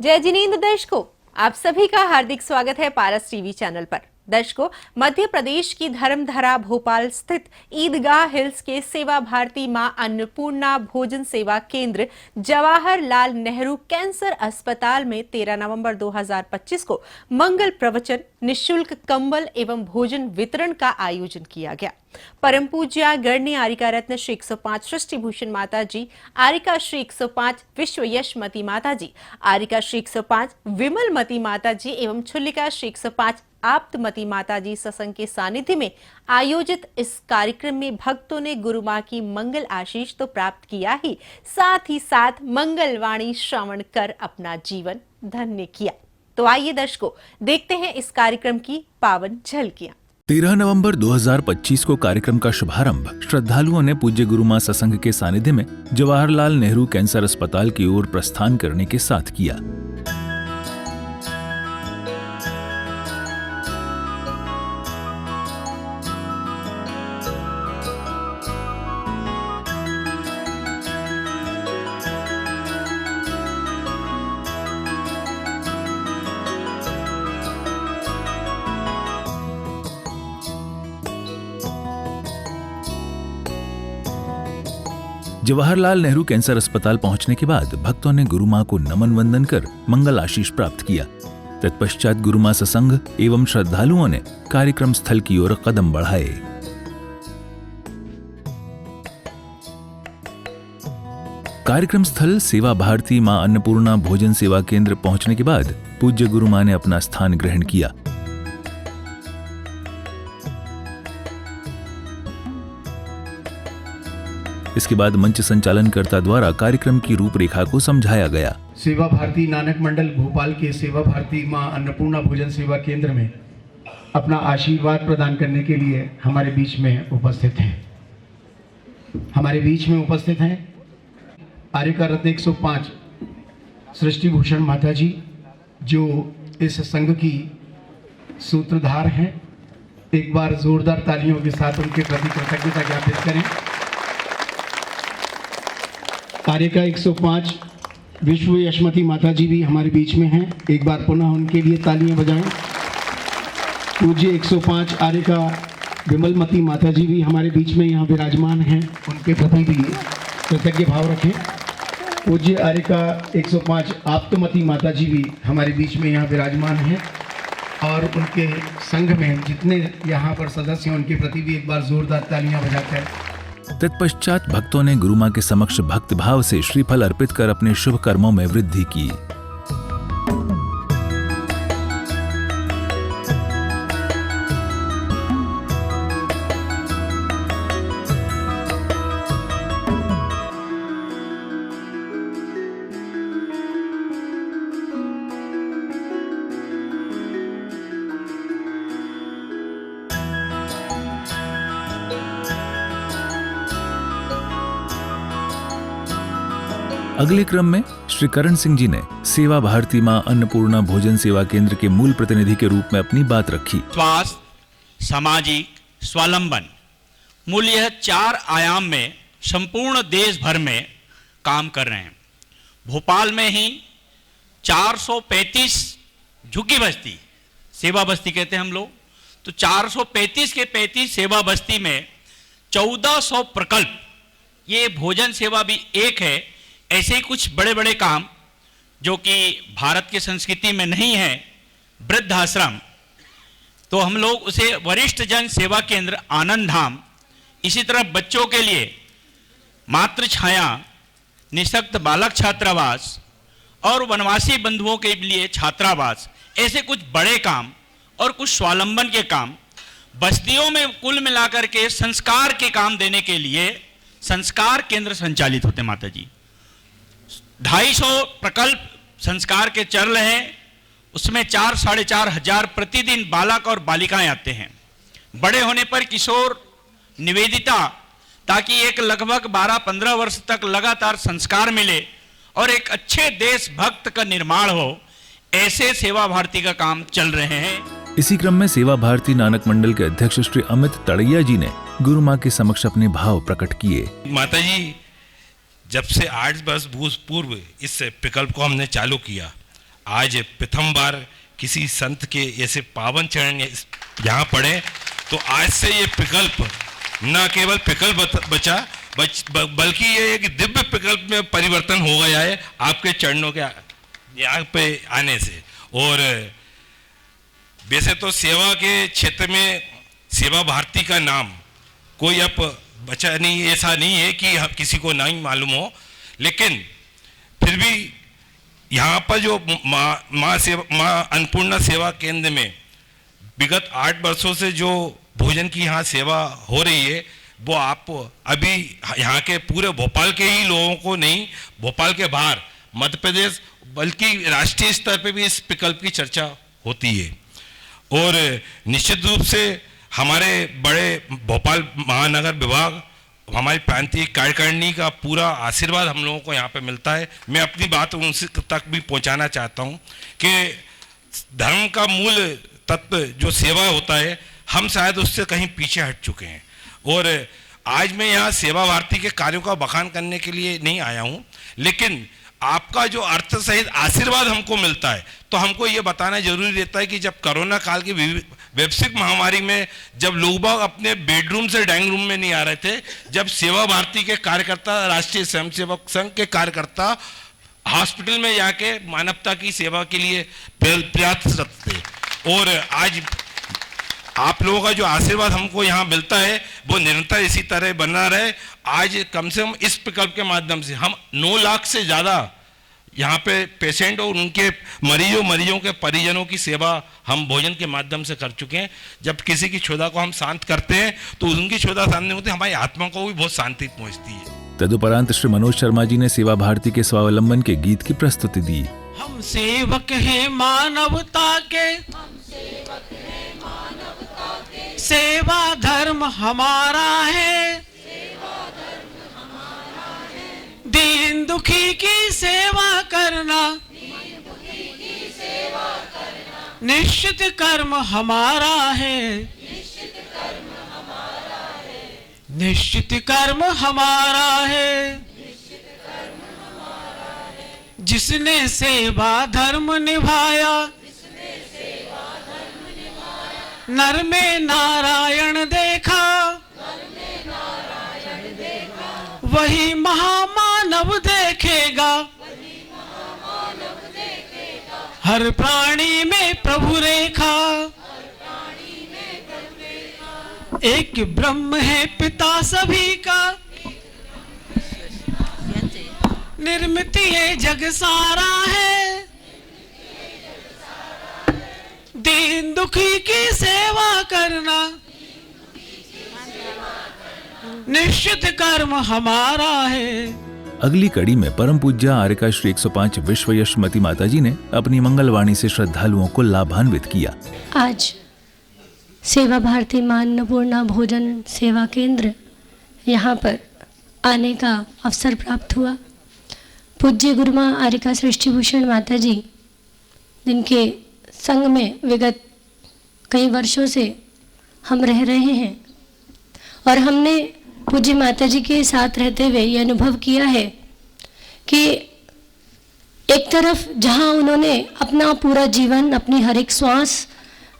जय जिनेंद्र दर्शकों, आप सभी का हार्दिक स्वागत है पारस टीवी चैनल पर। दर्शकों, मध्य प्रदेश की धर्मधरा भोपाल स्थित ईदगाह हिल्स के सेवा भारती मां अन्नपूर्णा भोजन सेवा केंद्र जवाहरलाल नेहरू कैंसर अस्पताल में 13 नवंबर 2025 को मंगल प्रवचन, निशुल्क कंबल एवं भोजन वितरण का आयोजन किया गया। परम पूज्या गणनी आरिका रत्न श्री 105 सृष्टि भूषण माता जी, आरिका श्री 105 विश्व यशमती माता जी, आरिका श्री 105 विमलमती माता जी एवं छुल्लिका श्री 105 आप्तमती माता जी सत्संग के सानिध्य में आयोजित इस कार्यक्रम में भक्तों ने गुरु मां की मंगल आशीष तो प्राप्त किया ही साथ मंगलवाणी श्रवण कर अपना जीवन धन्य किया। तो आइए दर्शकों, देखते हैं इस कार्यक्रम की पावन झलकियां। 13 नवंबर 2025 को कार्यक्रम का शुभारंभ श्रद्धालुओं ने पूज्य गुरु मां सत्संग के सानिध्य में जवाहरलाल नेहरू कैंसर अस्पताल की ओर प्रस्थान करने के साथ किया। जवाहरलाल नेहरू कैंसर अस्पताल पहुंचने के बाद भक्तों ने गुरु मां को नमन वंदन कर मंगल आशीष प्राप्त किया। तत्पश्चात गुरु मां सत्संग एवं श्रद्धालुओं ने कार्यक्रम स्थल की ओर कदम बढ़ाए। कार्यक्रम स्थल सेवा भारती मां अन्नपूर्णा भोजन सेवा केंद्र पहुंचने के बाद पूज्य गुरु मां ने अपना स्थान ग्रहण किया। इसके बाद मंच संचालनकर्ता द्वारा कार्यक्रम की रूपरेखा को समझाया गया। सेवा भारती नानक मंडल भोपाल के सेवा भारती मां अन्नपूर्णा भोजन सेवा केंद्र में अपना आशीर्वाद प्रदान करने के लिए हमारे बीच में उपस्थित हैं आरिका रत्न 105 सृष्टि भूषण माता जी, जो इस संघ की सूत्रधार हैं। एक बार जोरदार तालियों के साथ उनके प्रति कृतज्ञता ज्ञापित करें। आरिका 105 विश्व यशमती माता जी भी हमारे बीच में हैं। एक बार पुनः उनके लिए तालियां बजाएं। पूज्य 105 आरिका विमलमती माता जी भी हमारे बीच में यहाँ विराजमान हैं। उनके प्रति भी कृतज्ञ भाव रखें। पूज्य आरिका 105 आप्तमती माता जी भी हमारे बीच में यहाँ विराजमान हैं और उनके संघ में जितने यहाँ पर सदस्य हैं उनके प्रति भी एक बार जोरदार तालियां बजाकर। तत्पश्चात भक्तों ने गुरु मां के समक्ष भक्त भाव से श्रीफल अर्पित कर अपने शुभ कर्मों में वृद्धि की। अगले क्रम में श्री करण सिंह जी ने सेवा भारती मां अन्नपूर्णा भोजन सेवा केंद्र के मूल प्रतिनिधि के रूप में अपनी बात रखी। स्वास्थ्य, सामाजिक स्वावलंबन मूल यह 4 आयाम में संपूर्ण देश भर में काम कर रहे हैं। भोपाल में ही 435 झुग्गी बस्ती, सेवा बस्ती कहते हैं हम लोग, तो 435 के 35 सेवा बस्ती में 1400 प्रकल्प, ये भोजन सेवा भी एक है। ऐसे ही कुछ बड़े बड़े काम जो कि भारत की संस्कृति में नहीं है, वृद्ध आश्रम, तो हम लोग उसे वरिष्ठ जन सेवा केंद्र आनंद धाम, इसी तरह बच्चों के लिए मातृ छाया, निःशक्त बालक छात्रावास और वनवासी बंधुओं के लिए छात्रावास, ऐसे कुछ बड़े काम और कुछ स्वावलंबन के काम बस्तियों में कुल मिलाकर के संस्कार के काम देने के लिए संस्कार केंद्र संचालित होते। माता जी 250 प्रकल्प संस्कार के चल रहे हैं, उसमें 4-4.5 हजार प्रतिदिन बालक और बालिकाएं आते हैं। बड़े होने पर किशोर निवेदिता, ताकि एक लगभग 12-15 वर्ष तक लगातार संस्कार मिले और एक अच्छे देशभक्त का निर्माण हो, ऐसे सेवा भारती का काम चल रहे हैं। इसी क्रम में सेवा भारती नानक मंडल के अध्यक्ष श्री अमित तड़ैया जी ने गुरु मां के समक्ष अपने भाव प्रकट किए। माता जी, जब से 8 वर्ष पूर्व इस प्रकल्प को हमने चालू किया, आज प्रथम बार किसी संत के ऐसे पावन चरण यहाँ पड़े, तो आज से ये प्रकल्प न केवल प्रकल्प बचा बल्कि ये एक दिव्य प्रकल्प में परिवर्तन हो गया है आपके चरणों के यहाँ पे आने से। और वैसे तो सेवा के क्षेत्र में सेवा भारती का नाम कोई अब बचा नहीं, ऐसा नहीं है कि किसी को नहीं मालूम हो, लेकिन फिर भी यहाँ पर जो माँ अन्नपूर्णा सेवा केंद्र में विगत 8 वर्षों से जो भोजन की यहाँ सेवा हो रही है, वो आप अभी यहाँ के पूरे भोपाल के ही लोगों को नहीं, भोपाल के बाहर मध्य प्रदेश बल्कि राष्ट्रीय स्तर पे भी इस प्रकल्प की चर्चा होती है। और निश्चित रूप से हमारे बड़े भोपाल महानगर विभाग, हमारी प्रांतीय कार्यकारिणी का पूरा आशीर्वाद हम लोगों को यहाँ पे मिलता है। मैं अपनी बात उनसे तक भी पहुँचाना चाहता हूँ कि धर्म का मूल तत्व जो सेवा होता है, हम शायद उससे कहीं पीछे हट चुके हैं। और आज मैं यहाँ सेवा भारती के कार्यों का बखान करने के लिए नहीं आया हूँ, लेकिन आपका जो अर्थ सहित आशीर्वाद हमको मिलता है, तो हमको ये बताना जरूरी रहता है कि जब कोरोना काल की वैश्विक महामारी में जब लोग बाग अपने बेडरूम से डाइनिंग रूम में नहीं आ रहे थे, जब सेवा भारती के कार्यकर्ता, राष्ट्रीय स्वयंसेवक संघ के कार्यकर्ता हॉस्पिटल में जाके मानवता की सेवा के लिए प्रयासरत थे, और आज आप लोगों का जो आशीर्वाद हमको यहाँ मिलता है वो निरंतर इसी तरह बना रहे। आज कम से कम इस प्रकल्प के माध्यम से हम 9 लाख से ज़्यादा यहाँ पे पेशेंट और उनके मरीजों के परिजनों की सेवा हम भोजन के माध्यम से कर चुके हैं। जब किसी की क्षुधा को हम शांत करते हैं तो उनकी क्षुधा शांत होती है, हमारी आत्मा को भी बहुत शांति पहुँचती है। तदुपरांत श्री मनोज शर्मा जी ने सेवा भारती के स्वावलंबन के गीत की प्रस्तुति दी। हम सेवक हैं मानवता के, सेवा धर्म हमारा है, दीन दुखी की सेवा करना निश्चित कर्म हमारा है, निश्चित कर्म हमारा है। जिसने सेवा धर्म निभाया, नर में नारायण देखा, वही महामानव देखेगा, हर प्राणी में प्रभु रेखा। एक ब्रह्म है पिता सभी का, निर्मित ये जग सारा है, दीन दुखी की सेवा करना निश्चित कर्म हमारा है। अगली कड़ी में परम पूज्य आर्यका श्री 105 विश्व यशमती माता जी ने अपनी मंगलवाणी से श्रद्धालुओं को लाभान्वित किया। आज सेवा भारती मां अन्नपूर्णा भोजन सेवा केंद्र यहाँ पर आने का अवसर प्राप्त हुआ। पूज्य गुरु मां आर्यका सृष्टि भूषण माता जी, जिनके संग में विगत कई वर्षों से हम रह रहे हैं, और हमने पूज्य माता जी के साथ रहते हुए ये अनुभव किया है कि एक तरफ जहाँ उन्होंने अपना पूरा जीवन, अपनी हर एक श्वास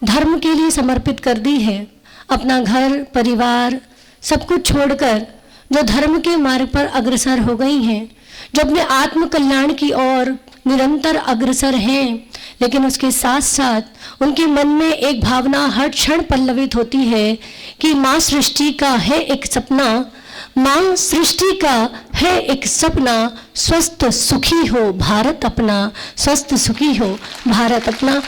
धर्म के लिए समर्पित कर दी है, अपना घर परिवार सब कुछ छोड़कर जो धर्म के मार्ग पर अग्रसर हो गई हैं, जो अपने आत्म कल्याण की ओर निरंतर अग्रसर हैं, लेकिन उसके साथ साथ उनके मन में एक भावना हर क्षण पल्लवित होती है कि माँ सृष्टि का है एक सपना, माँ सृष्टि का है एक सपना, स्वस्थ सुखी हो भारत अपना, स्वस्थ सुखी हो भारत अपना।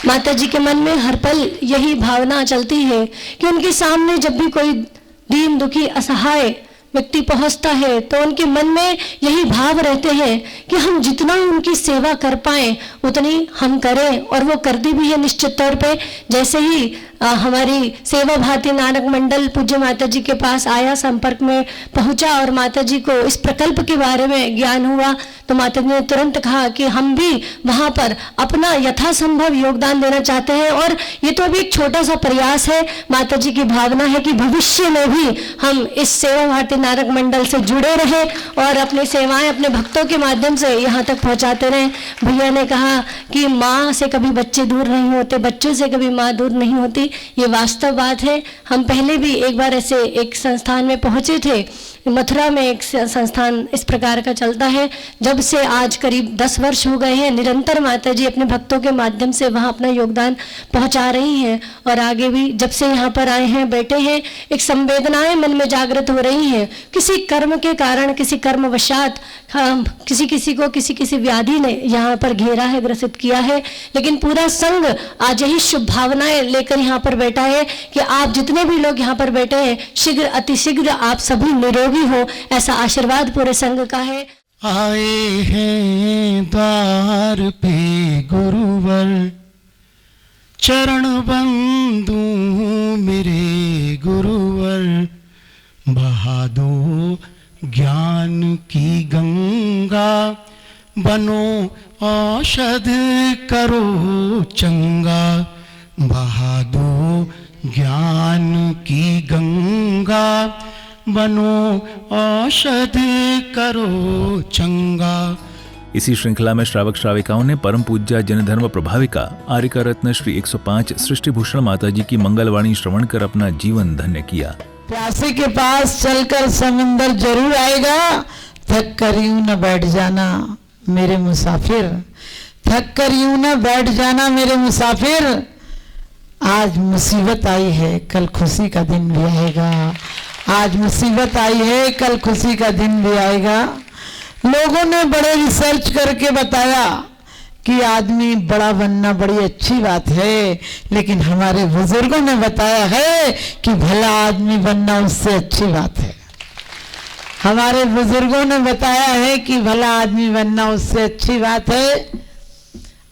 माता जी के मन में हर पल यही भावना चलती है कि उनके सामने जब भी कोई दीन दुखी असहाय व्यक्ति पहुंचता है तो उनके मन में यही भाव रहते हैं कि हम जितना उनकी सेवा कर पाएं उतनी हम करें, और वो करती भी है निश्चित तौर पे। जैसे ही हमारी सेवा भारती नानक मंडल पूज्य माता जी के पास आया, संपर्क में पहुंचा और माता जी को इस प्रकल्प के बारे में ज्ञान हुआ, तो माता जी ने तुरंत कहा कि हम भी वहां पर अपना यथासंभव योगदान देना चाहते हैं। और ये तो अभी एक छोटा सा प्रयास है, माता जी की भावना है कि भविष्य में भी हम इस सेवा भारती नानक मंडल से जुड़े रहे और अपनी सेवाएं अपने भक्तों के माध्यम से यहाँ तक पहुँचाते रहे। भैया ने कहा कि माँ से कभी बच्चे दूर नहीं होते, बच्चों से कभी माँ दूर नहीं होती, ये वास्तव बात है। हम पहले भी एक बार ऐसे एक संस्थान में पहुँचे थे, मथुरा में एक संस्थान इस प्रकार का चलता है। जब से आज करीब 10 वर्ष हो गए हैं, निरंतर माता जी अपने भक्तों के माध्यम से वहाँ अपना योगदान पहुँचा रही हैं और आगे भी जब से यहाँ पर आए हैं, बैठे हैं, एक संवेदनाएं मन में जागृत हो रही हैं। किसी कर्म के कारण, किसी कर्मवशात किसी को किसी व्याधि ने यहाँ पर घेरा है, ग्रसित किया है, लेकिन पूरा संघ आज यही शुभ भावनाएं लेकर यहाँ पर बैठा है कि आप जितने भी लोग यहाँ पर बैठे हैं, शीघ्र अतिशीघ्र आप सभी निरोगी हो, ऐसा आशीर्वाद पूरे संघ का है। आए हैं द्वार पे गुरुवर, चरण बंधु मेरे गुरुवर, बहा दो ज्ञान की गंगा, बनो औषध करो चंगा, बहा दो ज्ञान की गंगा, बनो औषध करो चंगा। इसी श्रृंखला में श्रावक श्राविकाओं ने परम पूज्य जनधर्म प्रभाविका आर्यका रत्न श्री 105 सृष्टि भूषण माता जी की मंगलवाणी श्रवण कर अपना जीवन धन्य किया। प्यासे के पास चलकर समंदर जरूर आएगा, थक कर यूं न बैठ जाना मेरे मुसाफिर, थक कर यूं न बैठ जाना मेरे मुसाफिर। आज मुसीबत आई है, कल खुशी का दिन भी आएगा। आज मुसीबत आई है, कल खुशी का दिन भी आएगा। लोगों ने बड़े रिसर्च करके बताया कि आदमी बड़ा बनना बड़ी अच्छी बात है, लेकिन हमारे बुजुर्गों ने बताया है कि भला आदमी बनना उससे अच्छी बात है। हमारे बुजुर्गों ने बताया है कि भला आदमी बनना उससे अच्छी बात है।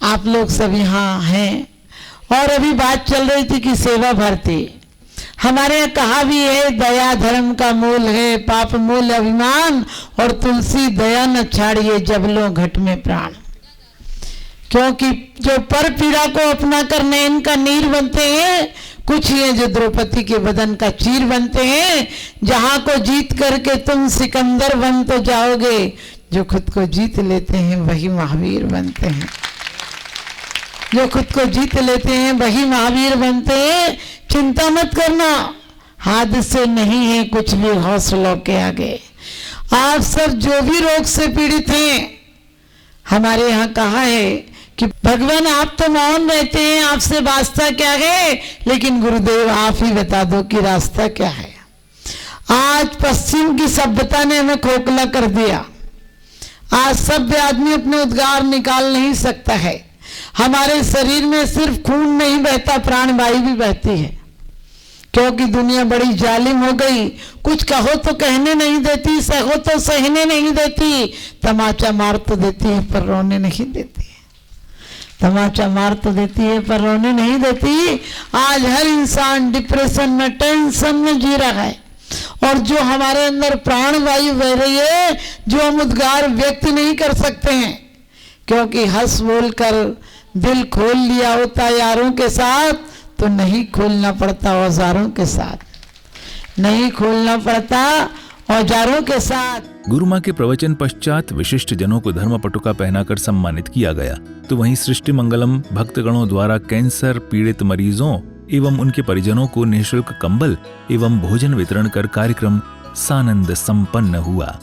आप लोग सब यहाँ हैं और अभी बात चल रही थी कि सेवा भारती, हमारे यहाँ कहा भी है, दया धर्म का मूल है, पाप मूल अभिमान, और तुलसी दया न छाड़िए जब लो घट में प्राण। क्योंकि जो पर पीड़ा को अपना कर नयन का नीर बनते हैं, कुछ ये जो द्रौपदी के बदन का चीर बनते हैं। जहां को जीत करके तुम सिकंदर बन तो जाओगे, जो खुद को जीत लेते हैं वही महावीर बनते हैं। जो खुद को जीत लेते हैं वही महावीर बनते हैं। चिंता मत करना, हादसे नहीं है कुछ भी हौसलों के आगे। आप सब जो भी रोग से पीड़ित हैं, हमारे यहाँ कहा है कि भगवान आप तो मौन रहते हैं, आपसे वास्ता क्या है, लेकिन गुरुदेव आप ही बता दो कि रास्ता क्या है। आज पश्चिम की सभ्यता ने हमें खोखला कर दिया। आज सभ्य आदमी अपने उद्गार निकाल नहीं सकता है। हमारे शरीर में सिर्फ खून नहीं बहता, प्राणवायु भी बहती है, क्योंकि दुनिया बड़ी जालिम हो गई। कुछ कहो तो कहने नहीं देती, सहो तो सहने नहीं देती, तमाचा मार तो देती है पर रोने नहीं देती। तमाचा मार तो देती है पर रोने नहीं देती। आज हर इंसान डिप्रेशन में, टेंशन में जी रहा है, और जो हमारे अंदर प्राणवायु बह रही है, जो हम उद्गार व्यक्त नहीं कर सकते हैं, क्योंकि हंस बोल कर दिल खोल लिया होता यारों के साथ, तो नहीं खोलना पड़ता औजारों के साथ, नहीं खोलना पड़ता औजारों के साथ। गुरु मां के प्रवचन पश्चात विशिष्ट जनों को धर्म पटुका पहनाकर सम्मानित किया गया। तो वहीं सृष्टि मंगलम भक्तगणों द्वारा कैंसर पीड़ित मरीजों एवं उनके परिजनों को निःशुल्क कंबल एवं भोजन वितरण कर कार्यक्रम सानंद संपन्न हुआ।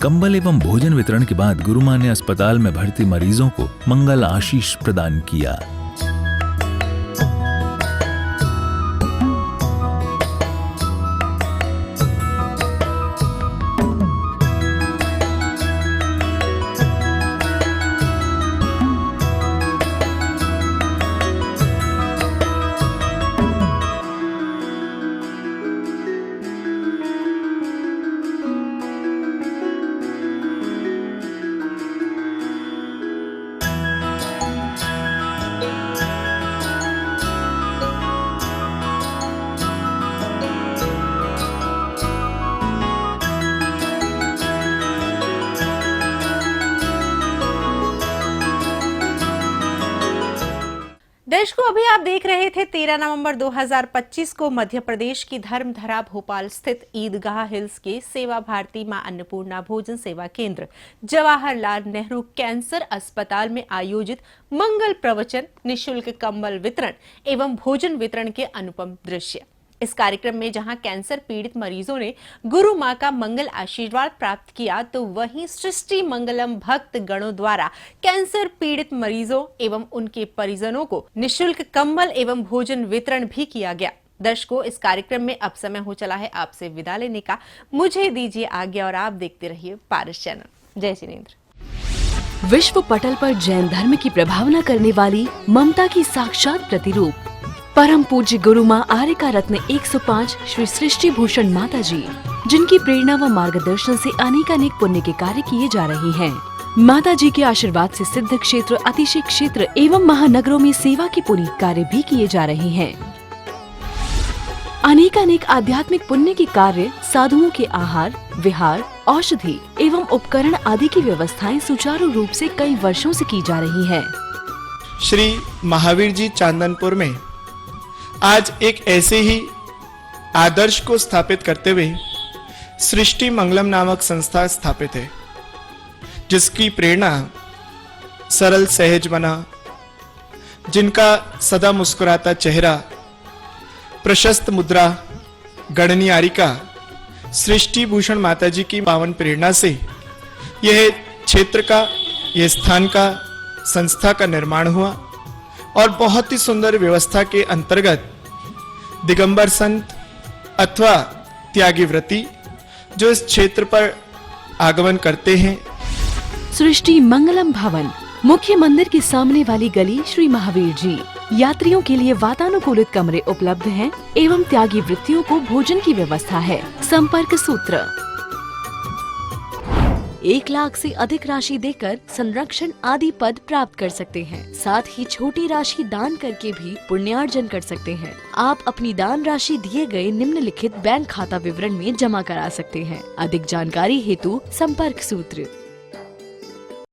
कंबल एवं भोजन वितरण के बाद गुरु मां ने अस्पताल में भर्ती मरीजों को मंगल आशीष प्रदान किया। दर्शकों, अभी आप देख रहे थे 13 नवंबर 2025 को मध्य प्रदेश की धर्मधरा भोपाल स्थित ईदगाह हिल्स के सेवा भारती मां अन्नपूर्णा भोजन सेवा केंद्र जवाहरलाल नेहरू कैंसर अस्पताल में आयोजित मंगल प्रवचन, निशुल्क कंबल वितरण एवं भोजन वितरण के अनुपम दृश्य। इस कार्यक्रम में जहां कैंसर पीड़ित मरीजों ने गुरु मां का मंगल आशीर्वाद प्राप्त किया, तो वहीं सृष्टि मंगलम भक्त गणों द्वारा कैंसर पीड़ित मरीजों एवं उनके परिजनों को निशुल्क कंबल एवं भोजन वितरण भी किया गया। दर्शकों, इस कार्यक्रम में अब समय हो चला है आपसे विदा लेने का। मुझे दीजिए आज्ञा और आप देखते रहिए पारस चैनल। जय जिनेंद्र। विश्व पटल पर जैन धर्म की प्रभावना करने वाली ममता की साक्षात प्रतिरूप परम पूज्य गुरु मां आर्यका रत्न 105 श्री सृष्टि भूषण माता जी, जिनकी प्रेरणा व मार्गदर्शन से अनेकानेक पुण्य के कार्य किए जा रहे हैं। माता जी के आशीर्वाद से सिद्ध क्षेत्र, अतिशय क्षेत्र एवं महानगरों में सेवा के पुनीत कार्य भी किए जा रहे हैं। अनेकानेक आध्यात्मिक पुण्य के कार्य, साधुओं के आहार, विहार, औषधि एवं उपकरण आदि की व्यवस्थाएं सुचारू रूप से कई वर्षों से की जा रही है। श्री महावीर जी चांदनपुर में आज एक ऐसे ही आदर्श को स्थापित करते हुए सृष्टि मंगलम नामक संस्था स्थापित है, जिसकी प्रेरणा सरल सहज बना, जिनका सदा मुस्कुराता चेहरा, प्रशस्त मुद्रा, गणनीय आरिका सृष्टि भूषण माता जी की पावन प्रेरणा से यह क्षेत्र का, यह स्थान का, संस्था का निर्माण हुआ और बहुत ही सुंदर व्यवस्था के अंतर्गत दिगंबर संत अथवा त्यागी व्रती जो इस क्षेत्र पर आगमन करते हैं। सृष्टि मंगलम भवन, मुख्य मंदिर के सामने वाली गली, श्री महावीर जी। यात्रियों के लिए वातानुकूलित कमरे उपलब्ध हैं एवं त्यागी वृत्तियों को भोजन की व्यवस्था है। संपर्क सूत्र 1 लाख से अधिक राशि देकर संरक्षण आदि पद प्राप्त कर सकते हैं। साथ ही छोटी राशि दान करके भी पुण्यार्जन कर सकते हैं। आप अपनी दान राशि दिए गए निम्नलिखित बैंक खाता विवरण में जमा करा सकते हैं। अधिक जानकारी हेतु संपर्क सूत्र